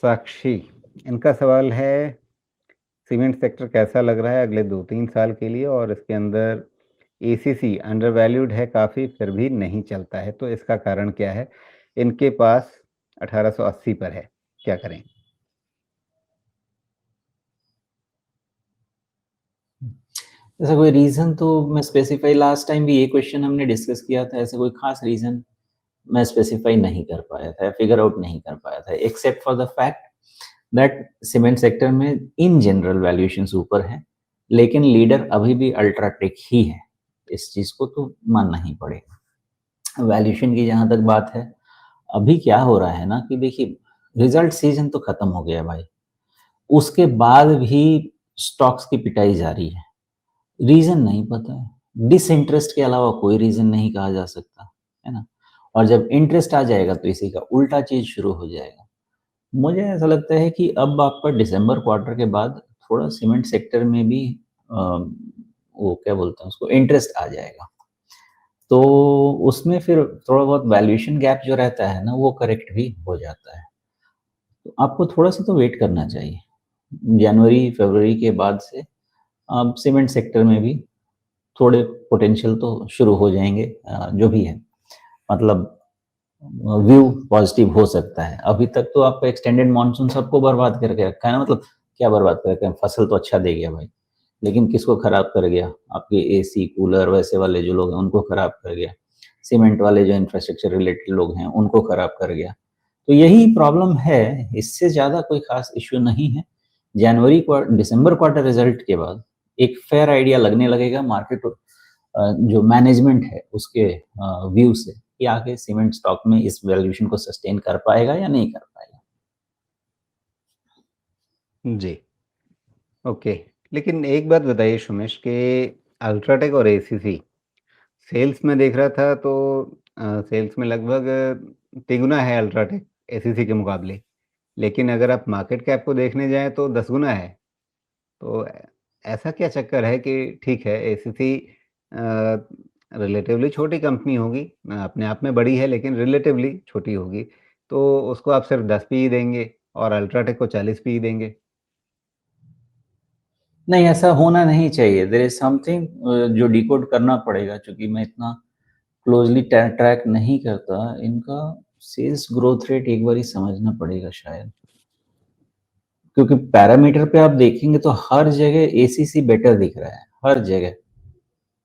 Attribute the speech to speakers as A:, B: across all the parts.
A: साक्षी, इनका सवाल है सीमेंट सेक्टर कैसा लग रहा है अगले 2-3 साल के लिए और इसके अंदर एसीसी अंडर वैल्यूड है काफ़ी फिर भी नहीं चलता है, तो इसका कारण क्या है? इनके पास 1880 पर है, क्या करें?
B: ऐसा कोई रीज़न तो मैं स्पेसिफ़ाई लास्ट टाइम भी ये क्वेश्चन हमने डिस्कस किया था, ऐसा कोई ख़ास रीज़न मैं स्पेसिफ़ाई नहीं कर पाया था, फिगर आउट नहीं कर पाया था, except for the fact that cement sector में इन जनरल वैल्यूएशंस ऊपर हैं, लेकिन लीडर अभी भी अल्ट्राटेक ही है। इस चीज़ को तो मानना ही पड़ेगा। वैल्यूएशन की जहाँ तक बात है, अभी क्या हो रहा है ना कि देखिए रिज़ल्ट सीज़न तो खत्म हो गया भाई, उसके बाद भी स्टॉक्स की पिटाई जारी है। रीज़न नहीं पता है। डिसइंटरेस्ट के अलावा कोई रीज़न नहीं कहा जा सकता, है ना? और जब इंटरेस्ट आ जाएगा तो इसी का उल्टा चीज़ शुरू हो जाएगा। मुझे ऐसा लगता है कि अब आपका दिसंबर क्वार्टर के बाद थोड़ा सीमेंट सेक्टर में भी वो क्या बोलते हैं उसको इंटरेस्ट आ जाएगा। तो उसमें फिर थोड़ा बहुत वैल्यूएशन गैप जो रहता है ना वो करेक्ट भी हो जाता है। तो आपको थोड़ा-सा तो वेट करना चाहिए। जनवरी, फरवरी के बाद से अब सीमेंट सेक्टर में भी थोड़े पोटेंशियल तो शुरू हो जाएँगे जो भी है। मतलब व्यू पॉजिटिव हो सकता है। अभी तक तो आपका एक्सटेंडेड मानसून सबको बर्बाद करके रखा है ना, मतलब क्या बर्बाद कर रखा है? फसल तो अच्छा दे गया भाई, लेकिन किसको खराब कर गया? आपके एसी, कूलर वैसे वाले जो लोग हैं उनको खराब कर गया। सीमेंट वाले जो इंफ्रास्ट्रक्चर रिलेटेड लोग हैं उनको खराब कर गया। तो यही प्रॉब्लम है, इससे ज़्यादा कोई ख़ास इश्यू नहीं है। दिसंबर क्वार्टर रिज़ल्ट के बाद एक फेयर आइडिया लगने लगेगा मार्केट जो मैनेजमेंट है उसके व्यू से कि आगे सीमेंट स्टॉक में इस वैल्यूएशन को सस्टेन कर पाएगा या नहीं कर पाएगा।
A: जी, ओके। लेकिन एक बात बताइए सुमेश कि अल्ट्राटेक और एसीसी सेल्स में देख रहा था तो सेल्स में लगभग तिगुना है अल्ट्राटेक एसीसी के मुकाबले। लेकिन अगर आप मार्केट कैप को देखने जाएँ तो 10 गुना है। तो ऐसा क्या चक्कर है कि ठीक है एसीसी अ, रिलेटिवली छोटी कंपनी होगी, अपने आप में बड़ी है लेकिन रिलेटिवली छोटी होगी, तो उसको आप सिर्फ 10 पीई देंगे और अल्ट्राटेक को 40 पीई देंगे।
B: नहीं, ऐसा होना नहीं चाहिए। देयर इज़ समथिंग जो डिकोड करना पड़ेगा, चूँकि मैं इतना क्लोज़ली ट्रैक नहीं करता, इनका सेल्स ग्रोथ रेट एक बारी समझना पड़ेगा शायद। क्योंकि पैरामीटर पे आप देखेंगे तो हर जगह एसीसी बेटर दिख रहा है, हर जगह।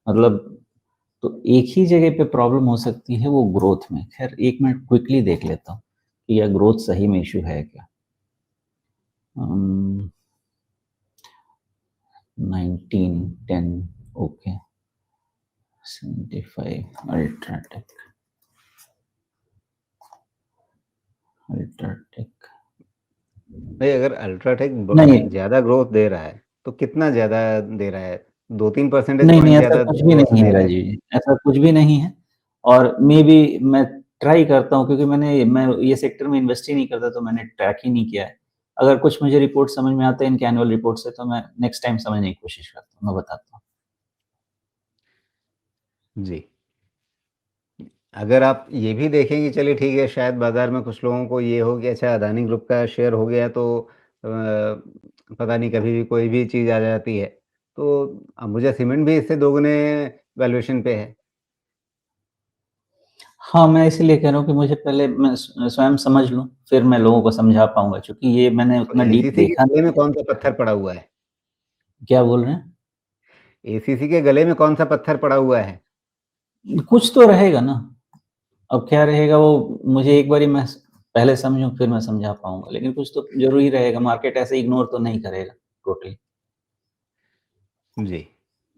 B: मतलब तो एक ही जगह पे प्रॉब्लम हो सकती है वो ग्रोथ में। ख़ैर 1 मिनट क्विकली देख लेता हूँ कि यह ग्रोथ सही में इश्यू है क्या? अम, 19, 10 ओके, 75 अल्ट्राटेक, अल्ट्राटेक
A: भाई अगर अल्ट्राटेक
B: नहीं,
A: ज़्यादा ग्रोथ दे रहा है, तो कितना ज़्यादा दे रहा है? 2-3 परसेंटेज
B: नहीं,
A: पॉइंट
B: ऐसा
A: ज़्यादा
B: कुछ भी
A: ग्रोथ
B: नहीं
A: दे
B: है
A: रहा है।
B: राजीव जी, ऐसा कुछ भी नहीं है और मेबी मैं ट्राई करता हूँ क्योंकि मैं ये सेक्टर में इन्वेस्ट ही नहीं करता तो मैंने ट्रैक ही नहीं किया है। अगर कुछ मुझे रिपोर्ट समझ में आते हैं इनके एनुअल रिपोर्ट से तो मैं नेक्स्ट टाइम समझने की कोशिश करता हूँ, मैं बताता हूँ।
A: जी। अगर आप ये भी देखें कि चलिए ठीक है शायद बाज़ार में कुछ लोगों को ये हो कि अच्छा अदानी ग्रुप का शेयर हो गया तो पता नहीं कभी भी कोई भी चीज़ आ जाती है। तो अंबुजा सीमेंट भी इससे दोगुने वैल्यूएशन पे है।
B: हाँ, मैं इसीलिए कह रहा हूँ कि मुझे पहले मैं स्वयं समझ लूँ, फिर मैं लोगों को समझा पाऊँगा क्योंकि ये मैंने
A: तो
B: उतना डीप
A: एसीसी के
B: देखा
A: गले
B: नहीं
A: में
B: है।
A: कौन-सा पत्थर पड़ा हुआ है?
B: क्या बोल रहे हैं?
A: एसीसी के गले में कौन-सा पत्थर पड़ा हुआ है?
B: कुछ तो रहेगा ना, अब क्या रहेगा वो मुझे एक बारी मैं पहले समझूँ फिर मैं समझा पाऊँगा, लेकिन कुछ तो ज़रूर ही रहेगा, मार्केट ऐसे इग्नोर तो नहीं करेगा टोटली।
A: जी।